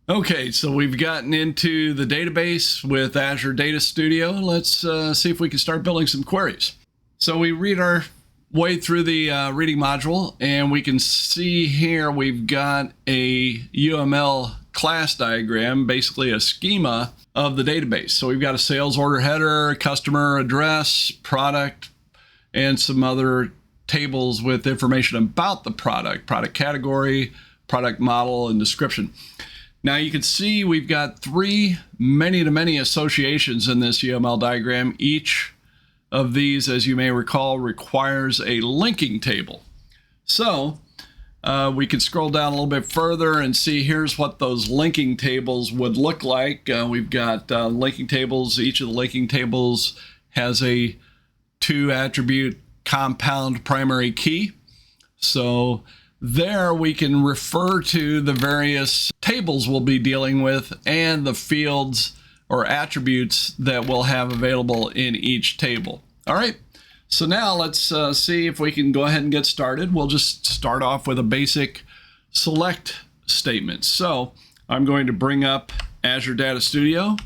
Okay, so we've gotten into the database with Azure Data Studio. Let's see if we can start building some queries. So we read our way through the reading module, and we can see here we've got a UML class diagram, basically a schema of the database. So we've got a sales order header, customer address, product, and some other tables with information about the product category, product model, and description. Now you can see we've got three many-to-many associations in this UML diagram. Each of these, as you may recall, requires a linking table. So we can scroll down a little bit further and see here's what those linking tables would look like. We've got linking tables. Each of the linking tables has a 2-attribute compound primary key. So there we can refer to the various tables we'll be dealing with and the fields or attributes that we'll have available in each table. All right, so now let's see if we can go ahead and get started. We'll just start off with a basic select statement. So I'm going to bring up Azure Data Studio.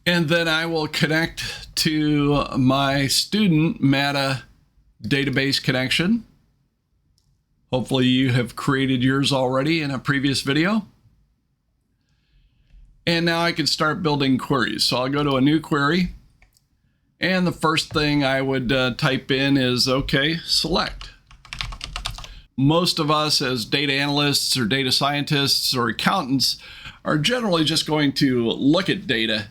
And then I will connect to my student Mata database connection. Hopefully you have created yours already in a previous video. And now I can start building queries. So I'll go to a new query. And the first thing I would type in is, okay, select. Most of us as data analysts or data scientists or accountants are generally just going to look at data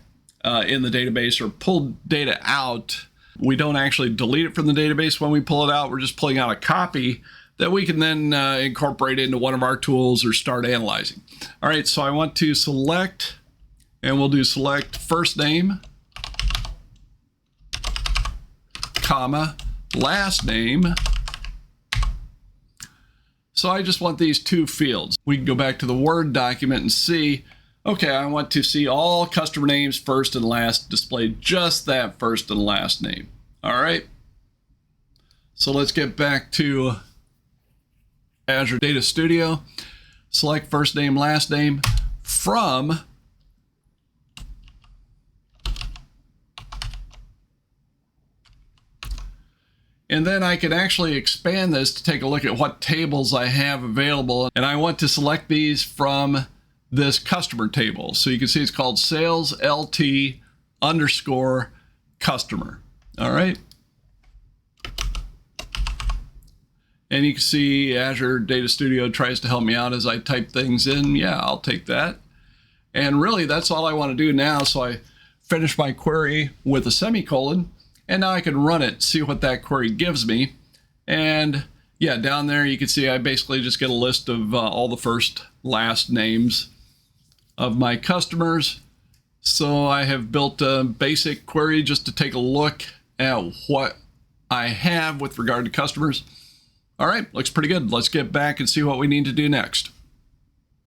in the database or pull data out. We don't actually delete it from the database when we pull it out. We're just pulling out a copy that we can then incorporate into one of our tools or start analyzing. All right, so I want to select, and we'll do select first name, comma, last name. So I just want these two fields. We can go back to the Word document and see, okay, I want to see all customer names first and last displayed, just that first and last name. All right. So let's get back to Azure Data Studio. Select first name, last name from and then I can actually expand this to take a look at what tables I have available. And I want to select these from this customer table. So you can see it's called sales LT underscore customer. All right. And you can see Azure Data Studio tries to help me out as I type things in. Yeah, I'll take that. And really that's all I want to do now. So I finish my query with a semicolon, and now I can run it, see what that query gives me. And yeah, down there you can see I basically just get a list of all the first, last names of my customers. So I have built a basic query just to take a look at what I have with regard to customers. All right, looks pretty good. Let's get back and see what we need to do next.